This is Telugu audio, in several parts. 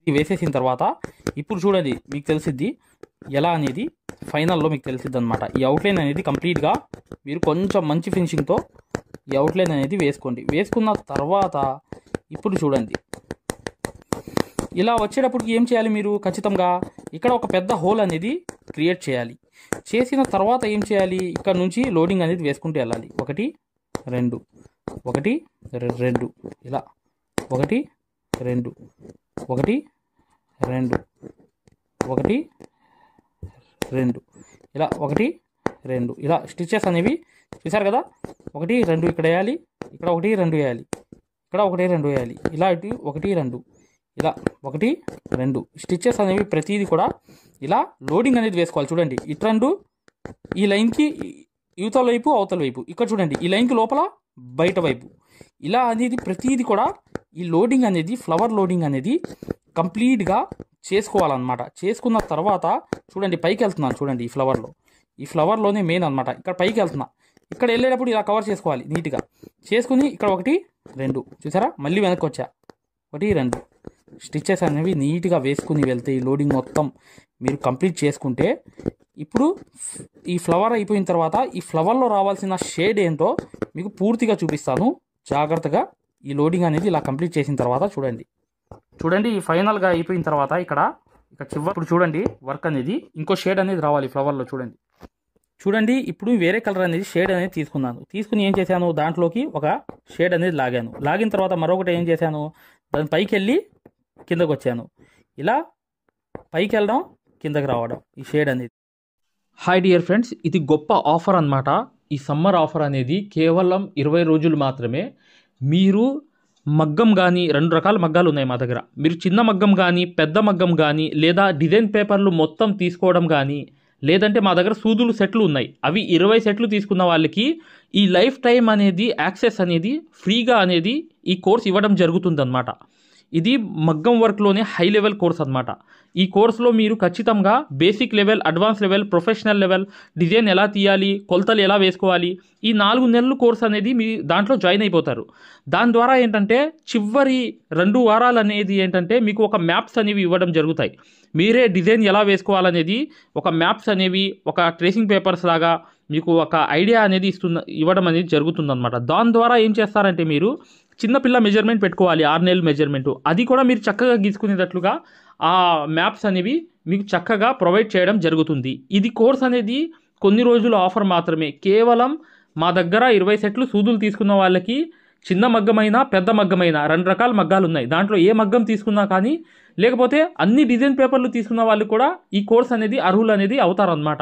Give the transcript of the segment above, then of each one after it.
ఇది వేసేసిన తర్వాత ఇప్పుడు చూడండి మీకు తెలిసిద్ది ఎలా అనేది ఫైనల్లో మీకు తెలిసిద్ది అనమాట. ఈ అవుట్లైన్ అనేది కంప్లీట్గా మీరు కొంచెం మంచి ఫినిషింగ్తో ఈ అవుట్లైన్ అనేది వేసుకోండి. వేసుకున్న తర్వాత ఇప్పుడు చూడండి ఇలా వచ్చేటప్పటికి ఏం చేయాలి, మీరు ఖచ్చితంగా ఇక్కడ ఒక పెద్ద హోల్ అనేది క్రియేట్ చేయాలి. చేసిన తర్వాత ఏం చేయాలి, ఇక్కడ నుంచి లోడింగ్ అనేది వేసుకుంటూ వెళ్ళాలి. 1 2 1 2 ఇలా 1 2 1 2 1 2 ఇలా 1 2 ఇలా స్టిచెస్ అనేవి చూసారు కదా. 1 2 ఇక్కడ వేయాలి, ఇక్కడ 1 2 వేయాలి, ఇక్కడ 1 2 వేయాలి, ఇలా ఇటు 1 2 ఇలా 1 2 స్టిచెస్ అనేవి ప్రతిదీ కూడా ఇలా లోడింగ్ అనేది వేసుకోవాలి. చూడండి ఇటు 2 ఈ లైన్కి యువతల వైపు అవతల వైపు, ఇక్కడ చూడండి ఈ లైన్కి లోపల బయట వైపు, ఇలా అనేది ప్రతిదీ కూడా ఈ లోడింగ్ అనేది ఫ్లవర్ లోడింగ్ అనేది కంప్లీట్గా చేసుకోవాలన్నమాట. చేసుకున్న తర్వాత చూడండి పైకి వెళ్తున్నాను, చూడండి ఈ ఫ్లవర్లోనే మెయిన్ అనమాట. ఇక్కడ పైకి వెళ్తున్నా, ఇక్కడ వెళ్ళేటప్పుడు ఇలా కవర్ చేసుకోవాలి నీట్గా చేసుకుని ఇక్కడ 1 2 చూసారా, మళ్ళీ వెనక్కి వచ్చా 1 2 స్టిచెస్ అనేవి నీట్గా వేసుకుని వెళ్తే ఈ లోడింగ్ మొత్తం మీరు కంప్లీట్ చేసుకుంటే ఇప్పుడు ఈ ఫ్లవర్ అయిపోయిన తర్వాత ఈ ఫ్లవర్లో రావాల్సిన షేడ్ ఏంటో మీకు పూర్తిగా చూపిస్తాను. జాగ్రత్తగా ఈ లోడింగ్ అనేది ఇలా కంప్లీట్ చేసిన తర్వాత చూడండి ఈ ఫైనల్గా అయిపోయిన తర్వాత ఇక్కడ చివరి చూడండి వర్క్ అనేది ఇంకో షేడ్ అనేది రావాలి ఫ్లవర్లో. చూడండి ఇప్పుడు వేరే కలర్ అనేది షేడ్ అనేది తీసుకుని ఏం చేశాను, దాంట్లోకి ఒక షేడ్ అనేది లాగిన తర్వాత మరొకటి ఏం చేశాను, దాని పైకి వెళ్ళి కిందకు వచ్చాను. ఇలా పైకి వెళ్ళడం కిందకి రావడం ఈ షేడ్ అనేది. హాయ్ డియర్ ఫ్రెండ్స్, ఇది గొప్ప ఆఫర్ అన్నమాట. ఈ సమ్మర్ ఆఫర్ అనేది కేవలం 20 రోజులు మాత్రమే. మీరు మగ్గం కానీ 2 రకాల మగ్గాలు ఉన్నాయి మా దగ్గర. మీరు చిన్న మగ్గం కానీ పెద్ద మగ్గం కానీ లేదా డిజైన్ పేపర్లు మొత్తం తీసుకోవడం కానీ లేదంటే మా దగ్గర సూదులు సెట్లు ఉన్నాయి, అవి 20 సెట్లు తీసుకున్న వాళ్ళకి ఈ లైఫ్ టైం అనేది యాక్సెస్ అనేది ఫ్రీగా అనేది ఈ కోర్స్ ఇవ్వడం జరుగుతుందన్నమాట. ఇది మగ్గం వర్క్లోనే హై లెవెల్ కోర్స్ అనమాట. ఈ కోర్సులో మీరు ఖచ్చితంగా basic level, advance level, professional level, design ఎలా తీయాలి, కొలతలు ఎలా వేసుకోవాలి, ఈ 4 నెలలు కోర్స్ అనేది మీ దాంట్లో జాయిన్ అయిపోతారు. దాని ద్వారా ఏంటంటే చివరి 2 వారాలు అనేది ఏంటంటే మీకు ఒక మ్యాప్స్ అనేవి ఇవ్వడం జరుగుతాయి. మీరే డిజైన్ ఎలా వేసుకోవాలనేది ఒక మ్యాప్స్ అనేవి ఒక ట్రేసింగ్ పేపర్స్ లాగా మీకు ఒక ఐడియా అనేది ఇవ్వడం అనేది జరుగుతుందన్నమాట. దాని ద్వారా ఏం చేస్తారంటే మీరు చిన్నపిల్ల మెజర్మెంట్ పెట్టుకోవాలి, 6 నెలల మెజర్మెంట్, అది కూడా మీరు చక్కగా గీసుకునేటట్లుగా ఆ మ్యాప్స్ అనేవి మీకు చక్కగా ప్రొవైడ్ చేయడం జరుగుతుంది. ఇది కోర్స్ అనేది కొన్ని రోజుల ఆఫర్ మాత్రమే. కేవలం మా దగ్గర 20 సెట్లు సూదులు తీసుకున్న వాళ్ళకి చిన్న మగ్గమైనా పెద్ద మగ్గమైనా 2 రకాల మగ్గాలు ఉన్నాయి. దాంట్లో ఏ మగ్గం తీసుకున్నా కానీ లేకపోతే అన్ని డిజైన్ పేపర్లు తీసుకున్న వాళ్ళు కూడా ఈ కోర్స్ అనేది అర్హులు అనేది అవుతారనమాట.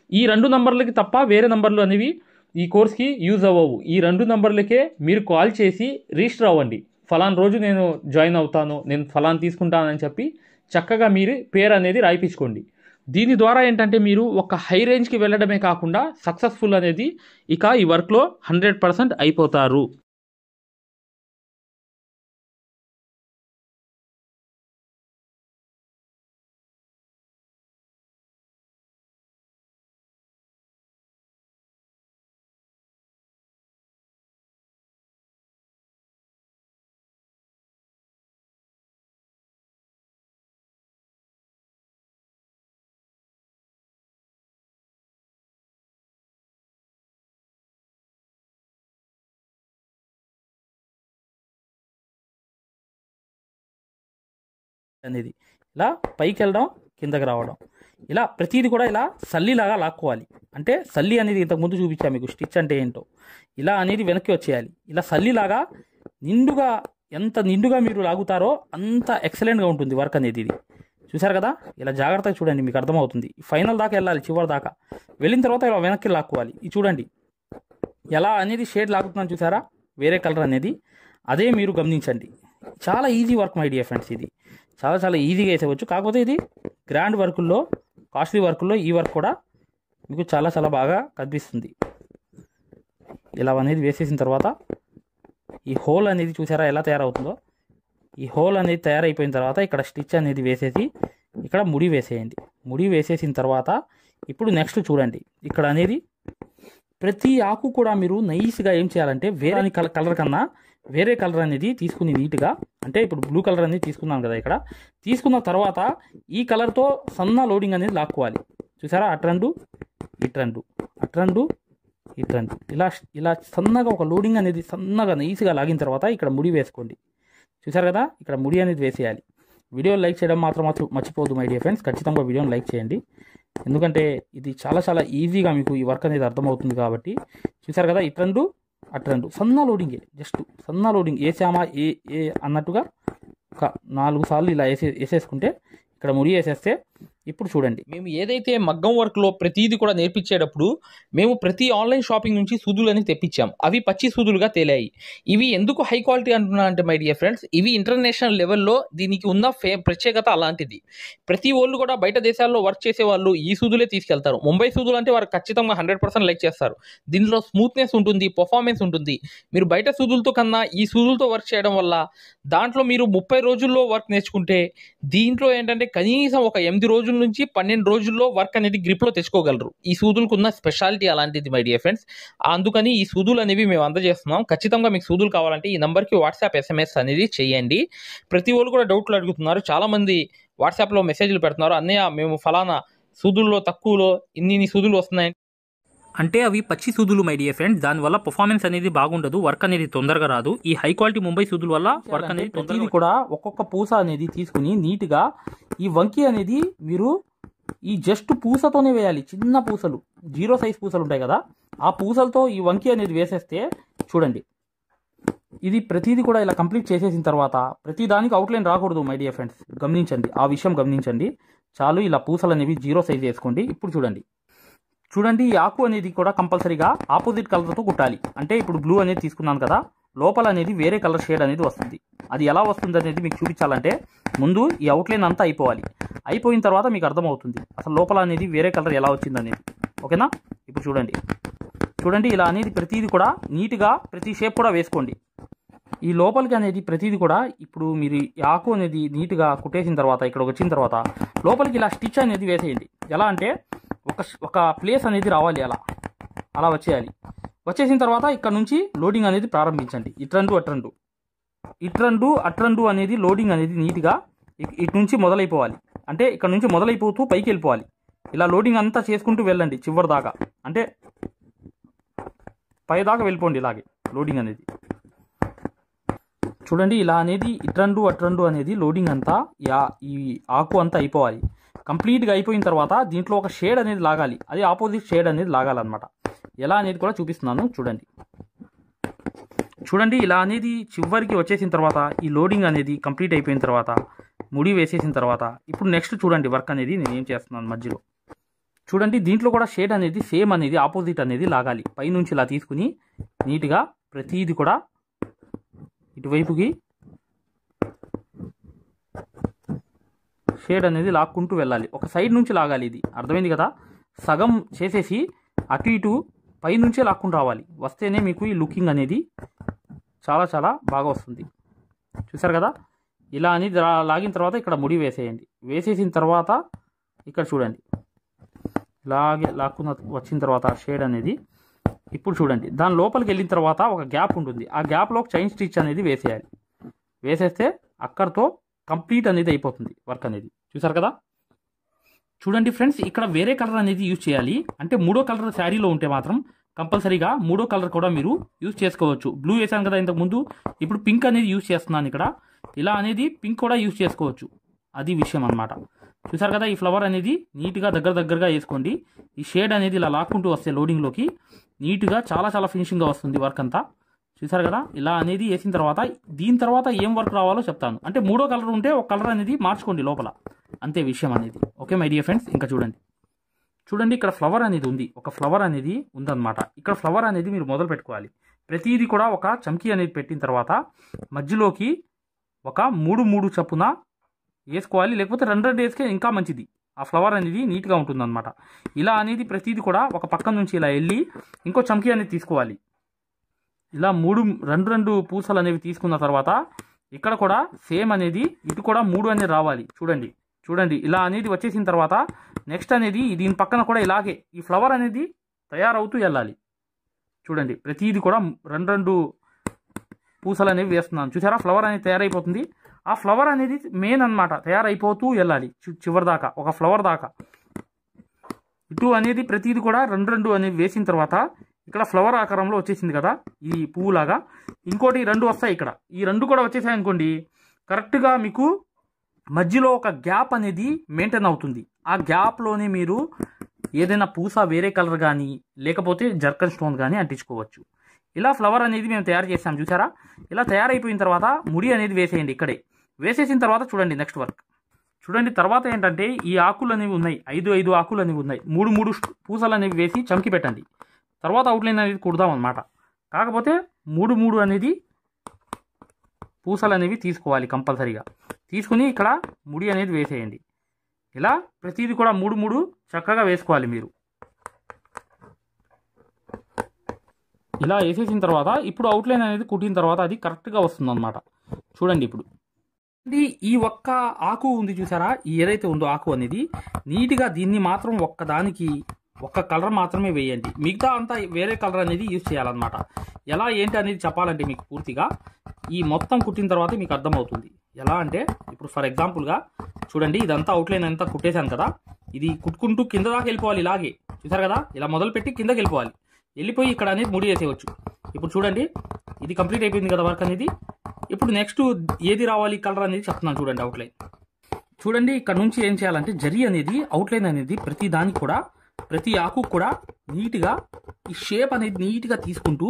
ఈ 2 నంబర్లకి తప్ప వేరే నంబర్లు అనేవి ఈ కోర్స్కి యూజ్ అవ్వవు. ఈ 2 నంబర్లకే మీరు కాల్ చేసి రిజిస్టర్ అవ్వండి. ఫలానా రోజు నేను జాయిన్ అవుతాను, నేను ఫలానా తీసుకుంటానని చెప్పి చక్కగా మీరు పేరు అనేది రాయిపించుకోండి. దీని ద్వారా ఏంటంటే మీరు ఒక హై రేంజ్కి వెళ్ళడమే కాకుండా సక్సెస్ఫుల్ అనేది ఇక ఈ వర్క్లో 100% అయిపోతారు. అనేది ఇలా పైకి వెళ్ళడం కిందకి రావడం, ఇలా ప్రతిదీ కూడా ఇలా సల్లిలాగా లాక్కోవాలి. అంటే సల్లి అనేది ఇంతకుముందు చూపించాను మీకు, స్టిచ్ అంటే ఏంటో. ఇలా అనేది వెనక్కి వచ్చేయాలి. ఇలా సల్లిలాగా నిండుగా, ఎంత నిండుగా మీరు లాగుతారో అంత ఎక్సలెంట్గా ఉంటుంది వర్క్ అనేది. ఇది చూసారు కదా, ఇలా జాగ్రత్తగా చూడండి, మీకు అర్థమవుతుంది. ఫైనల్ దాకా వెళ్ళాలి, చివరి దాకా వెళ్ళిన తర్వాత ఇలా వెనక్కి లాక్కోవాలి. ఇది చూడండి ఎలా అనేది షేడ్ లాగుతున్నాను చూసారా, వేరే కలర్ అనేది, అదే మీరు గమనించండి. చాలా easy work my dear friends. ఇది చాలా చాలా ఈజీగా వేసేవచ్చు. కాకపోతే ఇది గ్రాండ్ వర్కుల్లో, కాస్ట్లీ వర్కుల్లో ఈ వర్క్ కూడా మీకు చాలా చాలా బాగా కనిపిస్తుంది. ఇలా అనేది వేసేసిన తర్వాత ఈ హోల్ అనేది చూసారా ఎలా తయారవుతుందో. ఈ హోల్ అనేది తయారైపోయిన తర్వాత ఇక్కడ స్టిచ్ అనేది వేసేసి ఇక్కడ ముడి వేసేయండి. ముడి వేసేసిన తర్వాత ఇప్పుడు నెక్స్ట్ చూడండి, ఇక్కడ అనేది ప్రతి ఆకు కూడా మీరు నైస్గా ఏం చేయాలంటే వేరే కలర్ కన్నా వేరే కలర్ అనేది తీసుకుని నీట్గా అంటే ఇప్పుడు బ్లూ కలర్ అనేది తీసుకున్నాను కదా, ఇక్కడ తీసుకున్న తర్వాత ఈ కలర్తో సన్న లోడింగ్ అనేది లాక్కోవాలి. చూసారా, అట్రండు ఇట్రండు అట్రండు ఇట్రండు ఇలా ఇలా సన్నగా ఒక లోడింగ్ అనేది సన్నగా ఈజీగా లాగిన తర్వాత ఇక్కడ ముడి వేసుకోండి. చూసారు కదా, ఇక్కడ ముడి అనేది వేసేయాలి. వీడియో లైక్ చేయడం మాత్రం మర్చిపోవద్దు మై డియర్ ఫ్రెండ్స్. ఖచ్చితంగా వీడియోని లైక్ చేయండి, ఎందుకంటే ఇది చాలా చాలా ఈజీగా మీకు ఈ వర్క్ అనేది అర్థమవుతుంది కాబట్టి. చూసారు కదా, ఇట్రండు అట్రండు సన్న లోడింగే, జస్ట్ సన్న లోడింగ్ వేసామా ఏ అన్నట్టుగా ఒక 4 సార్లు ఇలా వేసేసుకుంటే ఇక్కడ ముడి వేసేస్తే ఇప్పుడు చూడండి, మేము ఏదైతే మగ్గం వర్క్లో ప్రతిదీ కూడా నేర్పించేటప్పుడు మేము ప్రతి ఆన్లైన్ షాపింగ్ నుంచి సూదులు అనేది తెప్పించాం. అవి పచ్చి సూదులుగా తేలాయి. ఇవి ఎందుకు హై క్వాలిటీ అంటున్నా అంటే మై డియర్ ఫ్రెండ్స్, ఇవి ఇంటర్నేషనల్ లెవెల్లో దీనికి ఉన్న ప్రత్యేకత అలాంటిది. ప్రతి వాళ్ళు కూడా బయట దేశాల్లో వర్క్ చేసే వాళ్ళు ఈ సూదులే తీసుకెళ్తారు. ముంబై సూదులు అంటే వారు ఖచ్చితంగా 100% లైక్ చేస్తారు. దీనిలో స్మూత్నెస్ ఉంటుంది, పర్ఫార్మెన్స్ ఉంటుంది. మీరు బయట సూదులతో కన్నా ఈ సూదులతో వర్క్ చేయడం వల్ల దాంట్లో మీరు 30 రోజుల్లో వర్క్ నేర్చుకుంటే దీంట్లో ఏంటంటే కనీసం ఒక 8 రోజుల నుంచి 12 రోజుల్లో వర్క్ అనేది గ్రిప్లో తెచ్చుకోగలరు. ఈ సూదులకు ఉన్న స్పెషాలిటీ అలాంటిది మై డియర్ ఫ్రెండ్స్. అందుకని ఈ సూదులు అనేవి మేము అందజేస్తున్నాం. ఖచ్చితంగా మీకు సూదులు కావాలంటే ఈ నెంబర్కి వాట్సాప్ SMS అనేది చేయండి. ప్రతి వాళ్ళు కూడా డౌట్లు అడుగుతున్నారు. చాలామంది వాట్సాప్లో మెసేజ్లు పెడుతున్నారు, అన్నయ్య మేము ఫలానా సూదుల్లో తక్కువలో ఇన్ని సూదులు వస్తున్నాయి అంటే అవి పచ్చి సూదులు మై డియర్ ఫ్రెండ్స్. దానివల్ల పర్ఫార్మెన్స్ అనేది బాగుండదు, వర్క్ అనేది తొందరగా రాదు. ఈ హై క్వాలిటీ ముంబై సూదుల వల్ల వర్క్ అనేది తొందరగా కూడా ఒక్కొక్క పూస అనేది తీసుకుని నీట్గా ఈ వంకి అనేది మీరు ఈ జస్ట్ పూసతోనే వేయాలి. చిన్న పూసలు 0 సైజ్ పూసలు ఉంటాయి కదా, ఆ పూసలతో ఈ వంకి అనేది వేసేస్తే చూడండి, ఇది ప్రతిదీ కూడా ఇలా కంప్లీట్ చేసేసిన తర్వాత ప్రతి దానికి అవుట్లైన్ రాకూడదు మై డియర్ ఫ్రెండ్స్. గమనించండి, ఆ విషయం గమనించండి. చాలు, ఇలా పూసలు అనేవి 0 సైజ్ వేసుకోండి. ఇప్పుడు చూడండి ఈ ఆకు అనేది కూడా కంపల్సరీగా ఆపోజిట్ కలర్తో కుట్టాలి. అంటే ఇప్పుడు బ్లూ అనేది తీసుకున్నాను కదా, లోపల అనేది వేరే కలర్ షేడ్ అనేది వస్తుంది. అది ఎలా వస్తుంది అనేది మీకు చూపించాలంటే ముందు ఈ అవుట్లైన్ అంతా అయిపోయిన తర్వాత మీకు అర్థమవుతుంది అసలు లోపల అనేది వేరే కలర్ ఎలా వచ్చింది అనేది. ఓకేనా, ఇప్పుడు చూడండి ఇలా అనేది ప్రతిదీ కూడా నీట్గా ప్రతి షేప్ కూడా వేసుకోండి. ఈ లోపలికి అనేది ప్రతిదీ కూడా ఇప్పుడు మీరు ఈ ఆకు అనేది నీట్గా కుట్టేసిన తర్వాత ఇక్కడ వచ్చిన తర్వాత లోపలికి ఇలా స్టిచ్ అనేది వేసేయండి. ఎలా అంటే ఒక ప్లేస్ అనేది రావాలి, అలా వచ్చేయాలి. వచ్చేసిన తర్వాత ఇక్కడ నుంచి లోడింగ్ అనేది ప్రారంభించండి. ఇట్రండు అట్రండు అనేది లోడింగ్ అనేది నీట్గా ఇటు నుంచి మొదలైపోవాలి. అంటే ఇక్కడ నుంచి మొదలైపోతూ పైకి వెళ్ళిపోవాలి. ఇలా లోడింగ్ అంతా చేసుకుంటూ వెళ్ళండి చివరి దాకా, అంటే పై దాకా వెళ్ళిపోండి. ఇలాగే లోడింగ్ అనేది చూడండి, ఇలా అనేది ఇట్రండు అట్రండు అనేది లోడింగ్ అంతా ఈ ఆకు అంతా అయిపోవాలి. కంప్లీట్గా అయిపోయిన తర్వాత దీంట్లో ఒక షేడ్ అనేది లాగాలి, అది ఆపోజిట్ షేడ్ అనేది లాగాలన్నమాట. ఎలా అనేది కూడా చూపిస్తున్నాను చూడండి. ఇలా అనేది చివరికి వచ్చేసిన తర్వాత ఈ లోడింగ్ అనేది కంప్లీట్ అయిపోయిన తర్వాత ముడి వేసేసిన తర్వాత ఇప్పుడు నెక్స్ట్ చూడండి వర్క్ అనేది నేను ఏం చేస్తున్నాను మధ్యలో. చూడండి, దీంట్లో కూడా షేడ్ అనేది సేమ్ అనేది ఆపోజిట్ అనేది లాగాలి. పైనుంచి ఇలా తీసుకుని నీట్గా ప్రతిదీ కూడా ఇటువైపుకి షేడ్ అనేది లాక్కుంటూ వెళ్ళాలి. ఒక సైడ్ నుంచి లాగాలి, ఇది అర్థమైంది కదా. సగం చేసేసి అటు ఇటు పైనుంచే లాక్కుంటూ రావాలి. వస్తేనే మీకు ఈ లుకింగ్ అనేది చాలా చాలా బాగా వస్తుంది. చూసారు కదా, ఇలా అనేది లాగిన తర్వాత ఇక్కడ ముడి వేసేయండి. వేసేసిన తర్వాత ఇక్కడ చూడండి, ఇలాగే లాక్కున్న వచ్చిన తర్వాత షేడ్ అనేది ఇప్పుడు చూడండి దాని లోపలికి వెళ్ళిన తర్వాత ఒక గ్యాప్ ఉంటుంది. ఆ గ్యాప్లో చైన్ స్టిచ్ అనేది వేసేయాలి. వేసేస్తే అక్కడితో కంప్లీట్ అనేది అయిపోతుంది వర్క్ అనేది. చూసారు కదా. చూడండి ఫ్రెండ్స్, ఇక్కడ వేరే కలర్ అనేది యూజ్ చేయాలి. అంటే 3వ కలర్ శారీలో ఉంటే మాత్రం కంపల్సరీగా 3వ కలర్ కూడా మీరు యూజ్ చేసుకోవచ్చు. బ్లూ వేసాను కదా ఇంతకుముందు, ఇప్పుడు పింక్ అనేది యూజ్ చేస్తున్నాను ఇక్కడ. ఇలా అనేది పింక్ కూడా యూజ్ చేసుకోవచ్చు, అది విషయం అన్నమాట. చూసారు కదా, ఈ ఫ్లవర్ అనేది నీట్గా దగ్గరగా వేసుకోండి. ఈ షేడ్ అనేది ఇలా లాక్కుంటూ వస్తే లోడింగ్లోకి నీట్గా చాలా చాలా ఫినిషింగ్గా వస్తుంది వర్క్ అంతా. చూసారు కదా, ఇలా అనేది వేసిన తర్వాత దీని తర్వాత ఏం వర్క్ రావాలో చెప్తాను. అంటే 3వ కలర్ ఉంటే ఒక కలర్ అనేది మార్చుకోండి లోపల, అంతే విషయం అనేది. ఓకే మై డియర్ ఫ్రెండ్స్, ఇంకా చూడండి ఇక్కడ ఫ్లవర్ అనేది ఉంది, ఒక ఫ్లవర్ అనేది ఉందన్నమాట. ఇక్కడ ఫ్లవర్ అనేది మీరు మొదలు పెట్టుకోవాలి. ప్రతిదీ కూడా ఒక చమ్కీ అనేది పెట్టిన తర్వాత మధ్యలోకి ఒక 3 చప్పున వేసుకోవాలి, లేకపోతే 2 వేసుకే ఇంకా మంచిది. ఆ ఫ్లవర్ అనేది నీట్గా ఉంటుందన్నమాట. ఇలా అనేది ప్రతిదీ కూడా ఒక పక్క నుంచి ఇలా వెళ్ళి ఇంకో చమ్కీ అనేది తీసుకోవాలి. ఇలా 2 పూసలు అనేవి తీసుకున్న తర్వాత ఇక్కడ కూడా సేమ్ అనేది ఇటు కూడా 3 అనేది రావాలి. చూడండి ఇలా అనేది వచ్చేసిన తర్వాత నెక్స్ట్ అనేది దీని పక్కన కూడా ఇలాగే ఈ ఫ్లవర్ అనేది తయారవుతూ వెళ్ళాలి. చూడండి ప్రతిదీ కూడా 2 పూసలు అనేవి వేస్తున్నాను. చూసారా ఫ్లవర్ అనేది తయారైపోతుంది. ఆ ఫ్లవర్ అనేది మెయిన్ అన్నమాట, తయారైపోతూ వెళ్ళాలి చివరి దాకా, ఒక ఫ్లవర్ దాకా. ఇటు అనేది ప్రతిది కూడా రెండు అనేవి వేసిన తర్వాత ఇక్కడ ఫ్లవర్ ఆకారంలో వచ్చేసింది కదా ఈ పువ్వులాగా. ఇంకోటి 2 వస్తాయి ఇక్కడ. ఈ 2 కూడా వచ్చేసాయి అనుకోండి, కరెక్ట్గా మీకు మధ్యలో ఒక గ్యాప్ అనేది మెయింటైన్ అవుతుంది. ఆ గ్యాప్లోనే మీరు ఏదైనా పూస వేరే కలర్ కానీ లేకపోతే జర్కన్ స్టోన్ కానీ అంటించుకోవచ్చు. ఇలా ఫ్లవర్ అనేది మేము తయారు చేసాం చూసారా. ఇలా తయారైపోయిన తర్వాత ముడి అనేది వేసేయండి. ఇక్కడే వేసేసిన తర్వాత చూడండి నెక్స్ట్ వర్క్ చూడండి. తర్వాత ఏంటంటే ఈ ఆకులు అనేవి ఉన్నాయి, 5 ఆకులు అనేవి ఉన్నాయి. 3 పూసలు అనేవి వేసి చమ్కి పెట్టండి. తర్వాత అవుట్లైన్ అనేది కుడదాం అన్నమాట. కాకపోతే 3 అనేది పూసలు అనేవి తీసుకోవాలి కంపల్సరీగా. తీసుకుని ఇక్కడ ముడి అనేది వేసేయండి. ఇలా ప్రతిదీ కూడా 3 చక్కగా వేసుకోవాలి మీరు. ఇలా వేసేసిన తర్వాత ఇప్పుడు అవుట్లైన్ అనేది కుట్టిన తర్వాత అది కరెక్ట్గా వస్తుంది అన్నమాట. చూడండి ఇప్పుడు ఈ ఒక్క ఆకు ఉంది చూసారా, ఏదైతే ఉందో ఆకు అనేది నీట్గా దీన్ని మాత్రం ఒక్క కలర్ మాత్రమే వేయండి. మిగతా అంతా వేరే కలర్ అనేది యూజ్ చేయాలన్నమాట. ఎలా ఏంటి అనేది చెప్పాలంటే మీకు పూర్తిగా ఈ మొత్తం కుట్టిన తర్వాత మీకు అర్థమవుతుంది. ఎలా అంటే ఇప్పుడు ఫర్ ఎగ్జాంపుల్గా చూడండి, ఇదంతా అవుట్లైన్ అంతా కుట్టేశాను కదా, ఇది కుట్టుకుంటూ కింద దాకా వెళ్ళిపోవాలి. ఇలాగే చూసారు కదా, ఇలా మొదలుపెట్టి కిందకి వెళ్ళిపోవాలి. వెళ్ళిపోయి ఇక్కడ అనేది ముడి వేసేయచ్చు. ఇప్పుడు చూడండి ఇది కంప్లీట్ అయిపోయింది కదా వర్క్ అనేది. ఇప్పుడు నెక్స్ట్ ఏది రావాలి కలర్ అనేది చెప్తున్నాను చూడండి. అవుట్లైన్ చూడండి, ఇక్కడ నుంచి ఏం చేయాలంటే జరీ అనేది అవుట్లైన్ అనేది ప్రతి దానికి కూడా ప్రతి ఆకు కూడా నీట్గా ఈ షేప్ అనేది నీట్గా తీసుకుంటూ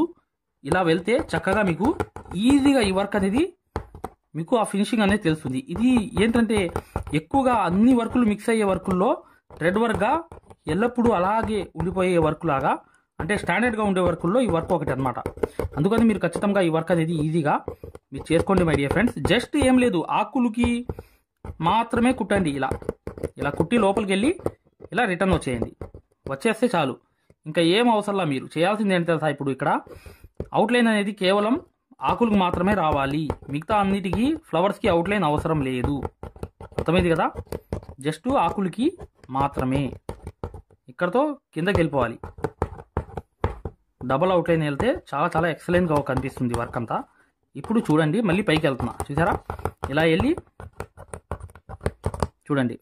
ఇలా వెళ్తే చక్కగా మీకు ఈజీగా ఈ వర్క్ అనేది మీకు ఆ ఫినిషింగ్ అనేది తెలుస్తుంది. ఇది ఏంటంటే ఎక్కువగా అన్ని వర్కులు మిక్స్ అయ్యే వర్కుల్లో థ్రెడ్ వర్క్గా ఎల్లప్పుడూ అలాగే ఉండిపోయే వర్క్ లాగా, అంటే స్టాండర్డ్గా ఉండే వర్కుల్లో ఈ వర్క్ ఒకటి అనమాట. అందుకని మీరు ఖచ్చితంగా ఈ వర్క్ అనేది ఈజీగా మీరు చేసుకోండి మై డియర్ ఫ్రెండ్స్. జస్ట్ ఏం లేదు, ఆకులకి మాత్రమే కుట్టండి. ఇలా కుట్టి లోపలికి వెళ్ళి ఇలా రిటర్న్ వచ్చేస్తే చాలు. ఇంకా ఏం అవసరంలా. మీరు చేయాల్సింది ఏంటి తెలుసా, ఇప్పుడు ఇక్కడ అవుట్లైన్ అనేది కేవలం ఆకులకు మాత్రమే రావాలి. మిగతా అన్నిటికీ ఫ్లవర్స్కి అవుట్లైన్ అవసరం లేదు. అర్థమైంది కదా, జస్ట్ ఆకులకి మాత్రమే. ఇక్కడతో కిందకి వెళ్ళిపోవాలి. డబల్ అవుట్లైన్ వెళ్తే చాలా ఎక్సలెంట్గా కనిపిస్తుంది వర్క్ అంతా. ఇప్పుడు చూడండి మళ్ళీ పైకి వెళ్తున్నా చూసారా, ఇలా వెళ్ళి చూడండి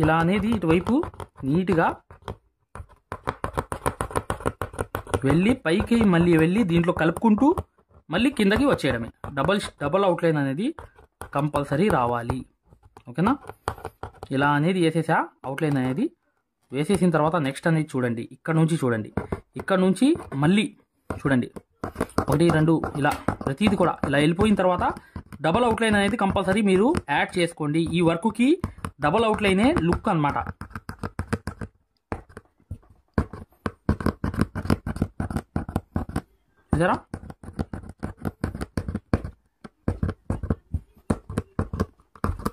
ఇలా అనేది ఇటువైపు నీట్గా వెళ్ళి పైకి మళ్ళీ వెళ్ళి దీంట్లో కలుపుకుంటూ మళ్ళీ కిందకి వచ్చేయడమే. డబల్ అవుట్లైన్ అనేది కంపల్సరీ రావాలి. ఓకేనా, ఇలా అనేది వేసేసా. అవుట్లైన్ అనేది వేసేసిన తర్వాత నెక్స్ట్ అనేది చూడండి, ఇక్కడ నుంచి చూడండి, ఇక్కడ నుంచి మళ్ళీ చూడండి 1 2 ఇలా ప్రతిది కూడా ఇలా వెళ్ళిపోయిన తర్వాత డబల్ అవుట్లైన్ అనేది కంపల్సరీ మీరు యాడ్ చేసుకోండి. ఈ వర్క్కి డబల్ అవుట్లైనే లుక్ అన్నమాట. చూసారా,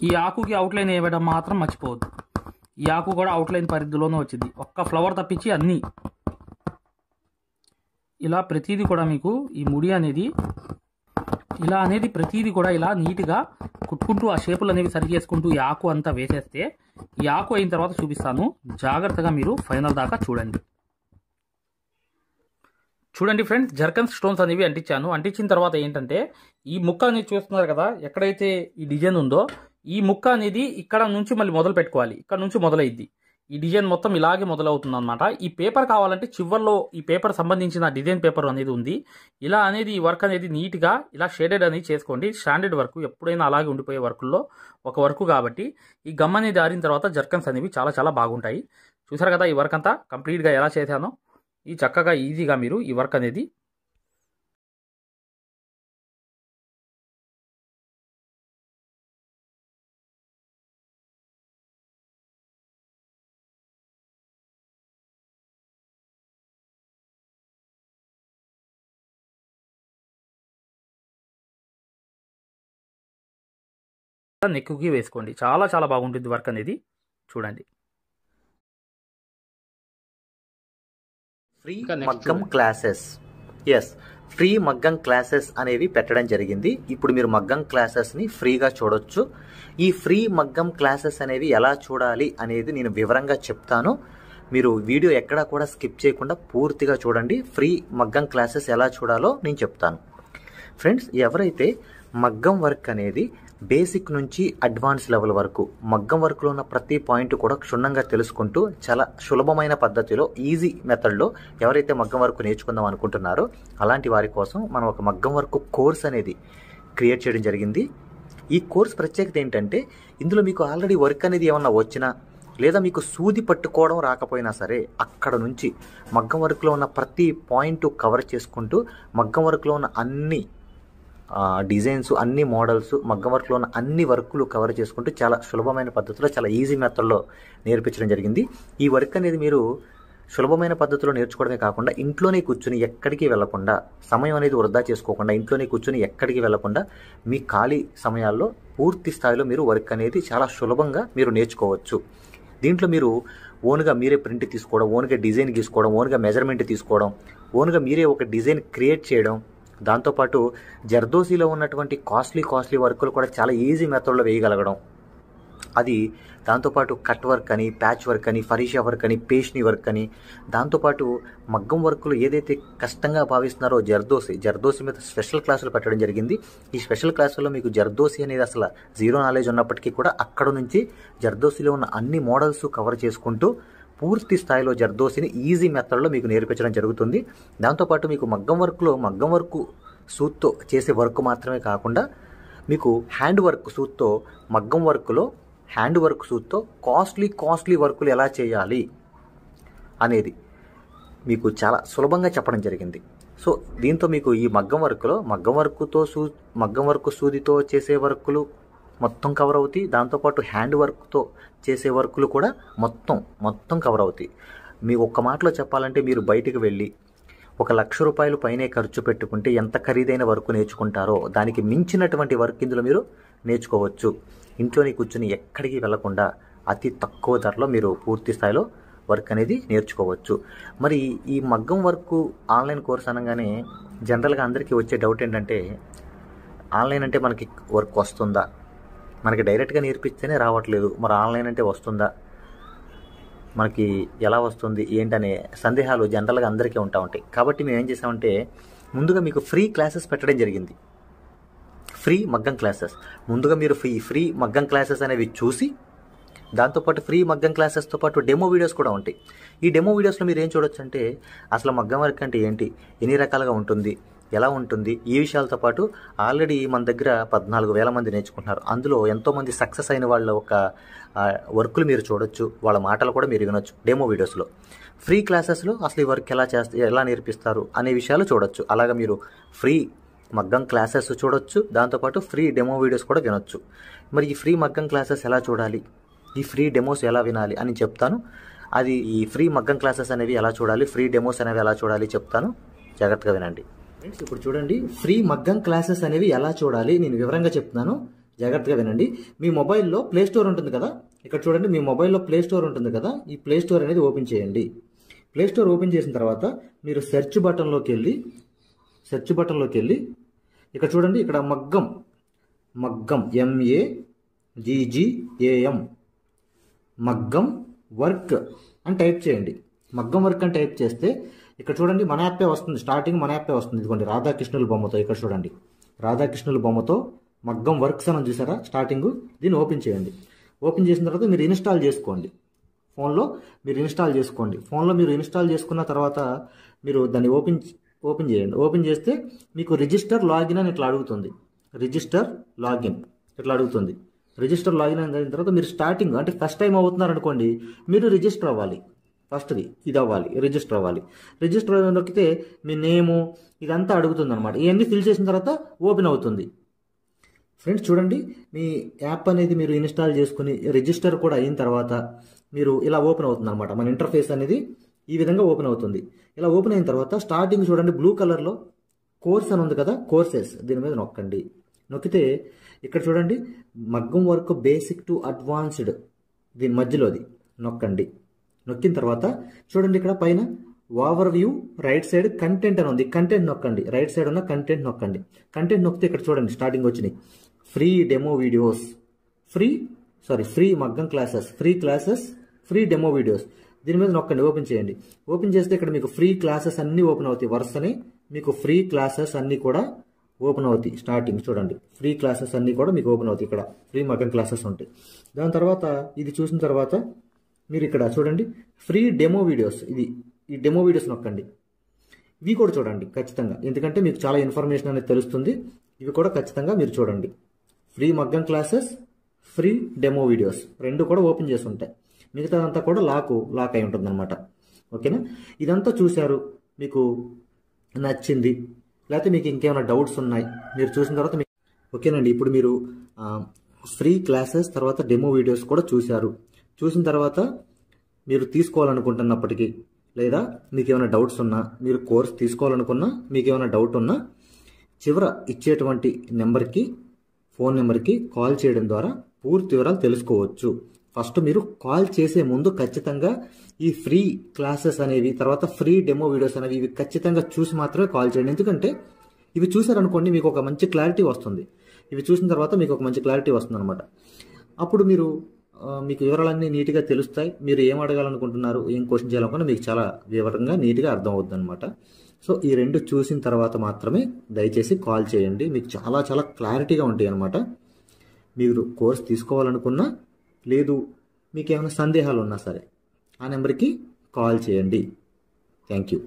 ఈ ఆకుకి అవుట్లైన్ వేయడం మాత్రం మర్చిపోవద్దు. ఈ ఆకు కూడా అవుట్లైన్ పరిధిలోనే వచ్చింది. ఒక్క ఫ్లవర్ తప్పించి అన్నీ ఇలా ప్రతిదీ కూడా మీకు ఈ ముడి అనేది ఇలా అనేది ప్రతిదీ కూడా ఇలా నీట్గా కుట్టుకుంటూ ఆ షేపులు అనేవి సరి చేసుకుంటూ ఈ ఆకు అంతా వేసేస్తే, ఈ ఆకు అయిన తర్వాత చూపిస్తాను. జాగ్రత్తగా మీరు ఫైనల్ దాకా చూడండి. చూడండి ఫ్రెండ్స్, జర్కన్ స్టోన్స్ అనేవి అంటించాను. అంటించిన తర్వాత ఏంటంటే ఈ ముక్క అనేది చూస్తున్నారు కదా, ఎక్కడైతే ఈ డిజైన్ ఉందో ఈ ముక్క అనేది ఇక్కడ నుంచి మళ్ళీ మొదలు పెట్టుకోవాలి. ఇక్కడ నుంచి మొదలైద్ది. ఈ డిజైన్ మొత్తం ఇలాగే మొదలవుతుంది అనమాట. ఈ పేపర్ కావాలంటే చివర్లో ఈ పేపర్ సంబంధించిన డిజైన్ పేపర్ అనేది ఉంది. ఇలా అనేది ఈ వర్క్ అనేది నీట్గా ఇలా షేడెడ్ అనేది చేసుకోండి. స్టాండర్డ్ వర్క్ ఎప్పుడైనా అలాగే ఉండిపోయే వర్కుల్లో ఒక వర్క్ కాబట్టి ఈ గమ్ అనేది ఆరిన తర్వాత జర్కన్స్ అనేవి చాలా బాగుంటాయి. చూసారు కదా ఈ వర్క్ అంతా కంప్లీట్గా ఎలా చేశానో. ఈ చక్కగా ఈజీగా మీరు ఈ వర్క్ అనేది నెక్కుకి వేసుకోండి. చాలా బాగుంటుంది వర్క్ అనేది. చూడండి, ఫ్రీ మగ్గం క్లాసెస్, ఫ్రీ మగ్గం క్లాసెస్ అనేవి పెట్టడం జరిగింది. ఇప్పుడు మీరు మగ్గం క్లాసెస్ని ఫ్రీగా చూడొచ్చు. ఈ ఫ్రీ మగ్గం క్లాసెస్ అనేవి ఎలా చూడాలి అనేది నేను వివరంగా చెప్తాను. మీరు వీడియో ఎక్కడా కూడా స్కిప్ చేయకుండా పూర్తిగా చూడండి. ఫ్రీ మగ్గం క్లాసెస్ ఎలా చూడాలో నేను చెప్తాను. ఫ్రెండ్స్, ఎవరైతే మగ్గం వర్క్ అనేది బేసిక్ నుంచి అడ్వాన్స్ లెవెల్ వరకు మగ్గం వర్క్లో ఉన్న ప్రతి పాయింట్ కూడా క్షుణ్ణంగా తెలుసుకుంటూ చాలా సులభమైన పద్ధతిలో ఈజీ మెథడ్లో ఎవరైతే మగ్గం వర్క్ నేర్చుకుందాం అనుకుంటున్నారో అలాంటి వారి కోసం మనం ఒక మగ్గం వర్క్ కోర్స్ అనేది క్రియేట్ చేయడం జరిగింది. ఈ కోర్స్ ప్రత్యేకత ఏంటంటే ఇందులో మీకు ఆల్రెడీ వర్క్ అనేది ఏమన్నా వచ్చినా లేదా మీకు సూది పట్టుకోవడం రాకపోయినా సరే అక్కడ నుంచి మగ్గం వర్క్లో ఉన్న ప్రతి పాయింట్ కవర్ చేసుకుంటూ మగ్గం వర్క్లో ఉన్న అన్ని డిజైన్స్, అన్ని మోడల్స్, మగ్గం వర్క్లో ఉన్న అన్ని వర్కులు కవర్ చేసుకుంటూ చాలా సులభమైన పద్ధతిలో చాలా ఈజీ మెథడ్లో నేర్పించడం జరిగింది. ఈ వర్క్ అనేది మీరు సులభమైన పద్ధతిలో నేర్చుకోవడమే కాకుండా ఇంట్లోనే కూర్చుని ఎక్కడికి వెళ్లకుండా, సమయం అనేది వృధా చేసుకోకుండా ఇంట్లోనే కూర్చుని ఎక్కడికి వెళ్లకుండా మీ ఖాళీ సమయాల్లో పూర్తి స్థాయిలో మీరు వర్క్ అనేది చాలా సులభంగా మీరు నేర్చుకోవచ్చు. దీంట్లో మీరు ఓన్గా మీరే ప్రింట్ తీసుకోవడం, ఓన్గా డిజైన్ గీసుకోవడం, ఓన్గా మెజర్మెంట్ తీసుకోవడం, ఓన్గా మీరే ఒక డిజైన్ క్రియేట్ చేయడం, దాంతోపాటు జర్దోసీలో ఉన్నటువంటి కాస్ట్లీ వర్కులు కూడా చాలా ఈజీ మెథడ్లో వేయగలగడం, అది దాంతోపాటు కట్ వర్క్ అని, ప్యాచ్ వర్క్ అని, ఫరీషా వర్క్ అని, పేష్ని వర్క్ అని, దాంతోపాటు మగ్గం వర్కులు ఏదైతే కష్టంగా భావిస్తున్నారో జర్దోసి మీద స్పెషల్ క్లాసులు పెట్టడం జరిగింది. ఈ స్పెషల్ క్లాసుల్లో మీకు జర్దోసి అనేది అసలు జీరో నాలెడ్జ్ ఉన్నప్పటికీ కూడా అక్కడ నుంచి జర్దోసిలో ఉన్న అన్ని మోడల్స్ కవర్ చేసుకుంటూ పూర్తి స్థాయిలో జర్దోసిని ఈజీ మెథడ్లో మీకు నేర్పించడం జరుగుతుంది. దాంతోపాటు మీకు మగ్గం వర్క్ సూత్తో చేసే వర్క్ మాత్రమే కాకుండా మీకు హ్యాండ్ వర్క్ సూత్తో, మగ్గం వర్క్లో హ్యాండ్ వర్క్ సూత్తో కాస్ట్లీ వర్కులు ఎలా చేయాలి అనేది మీకు చాలా సులభంగా చెప్పడం జరిగింది. సో దీంతో మీకు ఈ మగ్గం వర్క్ సూదితో చేసే వర్కులు మొత్తం కవర్ అవుతాయి. దాంతోపాటు హ్యాండ్ వర్క్తో చేసే వర్కులు కూడా మొత్తం కవర్ అవుతాయి. మీ ఒక్క మాటలో చెప్పాలంటే మీరు బయటికి వెళ్ళి 1,00,000 రూపాయలు పైనే ఖర్చు పెట్టుకుంటే ఎంత ఖరీదైన వర్క్ నేర్చుకుంటారో దానికి మించినటువంటి వర్క్ ఇందులో మీరు నేర్చుకోవచ్చు. ఇంట్లోనే కూర్చుని ఎక్కడికి వెళ్లకుండా అతి తక్కువ ధరలో మీరు పూర్తి స్థాయిలో వర్క్ అనేది నేర్చుకోవచ్చు. మరి ఈ మగ్గం వర్క్ ఆన్లైన్ కోర్స్ అనగానే జనరల్గా అందరికీ వచ్చే డౌట్ ఏంటంటే, ఆన్లైన్ అంటే మనకి వర్క్ వస్తుందా, మనకి డైరెక్ట్గా నేర్పిస్తేనే రావట్లేదు, మరి ఆన్లైన్ అంటే వస్తుందా, మనకి ఎలా వస్తుంది ఏంటనే సందేహాలు జనరల్గా అందరికీ ఉంటాయి. కాబట్టి మేము ఏం చేసామంటే ముందుగా మీకు ఫ్రీ క్లాసెస్ పెట్టడం జరిగింది. ఫ్రీ మగ్గం క్లాసెస్ ముందుగా మీరు ఫ్రీ మగ్గం క్లాసెస్ అనేవి చూసి, దాంతోపాటు ఫ్రీ మగ్గం క్లాసెస్తో పాటు డెమో వీడియోస్ కూడా ఉంటాయి. ఈ డెమో వీడియోస్లో మీరు ఏం చూడొచ్చు అంటే అసలు మగ్గం వర్క్ అంటే ఏంటి, ఎన్ని రకాలుగా ఉంటుంది, ఎలా ఉంటుంది, ఈ విషయాలతో పాటు ఆల్రెడీ మన దగ్గర 14,000 మంది నేర్చుకుంటున్నారు. అందులో ఎంతోమంది సక్సెస్ అయిన వాళ్ళ ఒక వర్కులు మీరు చూడొచ్చు, వాళ్ళ మాటలు కూడా మీరు వినొచ్చు డెమో వీడియోస్లో. ఫ్రీ క్లాసెస్లో అసలు ఈ వర్క్ ఎలా నేర్పిస్తారు అనే విషయాలు చూడొచ్చు. అలాగా మీరు ఫ్రీ మగ్గం క్లాసెస్ చూడొచ్చు, దాంతోపాటు ఫ్రీ డెమో వీడియోస్ కూడా వినొచ్చు. మరి ఈ ఫ్రీ మగ్గం క్లాసెస్ ఎలా చూడాలి, ఈ ఫ్రీ డెమోస్ ఎలా వినాలి అని చెప్తాను. అది ఈ ఫ్రీ మగ్గం క్లాసెస్ అనేవి ఎలా చూడాలి, ఫ్రీ డెమోస్ అనేవి ఎలా చూడాలి చెప్తాను, జాగ్రత్తగా వినండి. ఫ్రెండ్స్, ఇప్పుడు చూడండి ఫ్రీ మగ్గం క్లాసెస్ అనేవి ఎలా చూడాలి నేను వివరంగా చెప్తున్నాను, జాగ్రత్తగా వినండి. మీ మొబైల్లో ప్లే స్టోర్ ఉంటుంది కదా, ఇక్కడ చూడండి మీ మొబైల్లో ప్లే స్టోర్ ఉంటుంది కదా, ఈ ప్లే స్టోర్ అనేది ఓపెన్ చేయండి. ప్లే స్టోర్ ఓపెన్ చేసిన తర్వాత మీరు సెర్చ్ బటన్లోకి వెళ్ళి ఇక్కడ చూడండి, ఇక్కడ మగ్గం MAGGAM మగ్గం వర్క్ అని టైప్ చేయండి. మగ్గం వర్క్ అని టైప్ చేస్తే ఇక్కడ చూడండి మన యాప్పే వస్తుంది, స్టార్టింగ్ మన యాప్పే వస్తుంది. ఇదిగోండి రాధాకృష్ణుల బొమ్మతో, ఇక్కడ చూడండి రాధాకృష్ణుల బొమ్మతో మగ్గం వర్క్స్ అని చూసారా స్టార్టింగ్, దీన్ని ఓపెన్ చేయండి. ఓపెన్ చేసిన తర్వాత మీరు ఇన్స్టాల్ చేసుకోండి. ఫోన్లో మీరు ఇన్స్టాల్ చేసుకున్న తర్వాత మీరు దాన్ని ఓపెన్ చేయండి. ఓపెన్ చేస్తే మీకు రిజిస్టర్ లాగిన్ అని ఇట్లా అడుగుతుంది. రిజిస్టర్ లాగిన్ అయిన తర్వాత మీరు స్టార్టింగ్ అంటే ఫస్ట్ టైం అవుతున్నారు అనుకోండి, మీరు రిజిస్టర్ అవ్వాలి. ఫస్ట్ది ఇది అవ్వాలి, రిజిస్టర్ అవ్వాలి. రిజిస్టర్ నొక్కితే మీ నేము ఇదంతా అడుగుతుంది అనమాట. ఇవన్నీ ఫిల్ చేసిన తర్వాత ఓపెన్ అవుతుంది. ఫ్రెండ్స్ చూడండి, మీ యాప్ అనేది మీరు ఇన్స్టాల్ చేసుకుని రిజిస్టర్ కూడా అయిన తర్వాత మీరు ఇలా ఓపెన్ అవుతుంది అనమాట. మన ఇంటర్ఫేస్ అనేది ఈ విధంగా ఓపెన్ అవుతుంది. ఇలా ఓపెన్ అయిన తర్వాత స్టార్టింగ్ చూడండి బ్లూ కలర్లో కోర్స్ అని ఉంది కదా, కోర్సెస్ దీని మీద నొక్కండి. నొక్కితే ఇక్కడ చూడండి మగ్గం వర్క్ బేసిక్ టు అడ్వాన్స్డ్ దీని మధ్యలోది నొక్కండి. నొక్కిన తర్వాత చూడండి ఇక్కడ పైన over view right side content అని ఉంది, కంటెంట్ నొక్కండి. రైట్ సైడ్ ఉన్న కంటెంట్ నొక్కండి. కంటెంట్ నొక్కితే ఇక్కడ చూడండి స్టార్టింగ్ వచ్చినాయి ఫ్రీ డెమో వీడియోస్, ఫ్రీ మగ్గం క్లాసెస్, ఫ్రీ డెమో వీడియోస్. దీని మీద నొక్కండి, ఓపెన్ చేయండి. ఓపెన్ చేస్తే ఇక్కడ మీకు ఫ్రీ క్లాసెస్ అన్నీ ఓపెన్ అవుతాయి. వరుసనే మీకు ఫ్రీ క్లాసెస్ అన్నీ కూడా ఓపెన్ అవుతాయి. స్టార్టింగ్ చూడండి, ఫ్రీ క్లాసెస్ అన్నీ కూడా మీకు ఓపెన్ అవుతాయి. ఇక్కడ ఫ్రీ మగ్గం క్లాసెస్ ఉంటాయి. దాని తర్వాత ఇది చూసిన తర్వాత మీరు ఇక్కడ చూడండి ఫ్రీ డెమో వీడియోస్, ఈ డెమో వీడియోస్ నొక్కండి. ఇవి కూడా చూడండి ఖచ్చితంగా, ఎందుకంటే మీకు చాలా ఇన్ఫర్మేషన్ అనేది తెలుస్తుంది. ఇవి కూడా ఖచ్చితంగా మీరు చూడండి. ఫ్రీ మగ్గం క్లాసెస్, ఫ్రీ డెమో వీడియోస్ రెండు కూడా ఓపెన్ చేసి ఉంటాయి. మిగతాదంతా కూడా లాక్ అయి ఉంటుంది అనమాట. ఓకేనా? ఇదంతా చూశారు, మీకు నచ్చింది, లేకపోతే మీకు ఇంకేమైనా డౌట్స్ ఉన్నాయి మీరు చూసిన తర్వాత ఓకేనండి. ఇప్పుడు మీరు ఫ్రీ క్లాసెస్ తర్వాత డెమో వీడియోస్ కూడా చూశారు. చూసిన తర్వాత మీరు తీసుకోవాలనుకుంటున్నప్పటికీ, లేదా మీకు ఏమైనా డౌట్స్ ఉన్నా, మీరు కోర్స్ తీసుకోవాలనుకున్నా, మీకు ఏమైనా డౌట్ ఉన్నా చివర ఇచ్చేటువంటి నెంబర్కి, ఫోన్ నెంబర్కి కాల్ చేయడం ద్వారా పూర్తి వివరాలు తెలుసుకోవచ్చు. ఫస్ట్ మీరు కాల్ చేసే ముందు ఖచ్చితంగా ఈ ఫ్రీ క్లాసెస్ అనేవి, తర్వాత ఫ్రీ డెమో వీడియోస్ అనేవి ఇవి ఖచ్చితంగా చూసి మాత్రమే కాల్ చేయండి. ఎందుకంటే ఇవి చూసారనుకోండి మీకు ఒక మంచి క్లారిటీ వస్తుంది. ఇవి చూసిన తర్వాత మీకు ఒక మంచి క్లారిటీ వస్తుంది అనమాట. అప్పుడు మీకు వివరాలన్నీ నీట్గా తెలుస్తాయి. మీరు ఏం అడగాలనుకుంటున్నారు, ఏం క్వశ్చన్ చేయాలనుకున్నా మీకు చాలా వివరంగా నీట్గా అర్థం అవుతుంది అనమాట. సో ఈ రెండు చూసిన తర్వాత మాత్రమే దయచేసి కాల్ చేయండి. మీకు చాలా చాలా క్లారిటీగా ఉంటాయి అనమాట. మీరు కోర్స్ తీసుకోవాలనుకున్నా, లేదు మీకు ఏమైనా సందేహాలు ఉన్నా సరే ఆ నెంబర్కి కాల్ చేయండి. Thank you.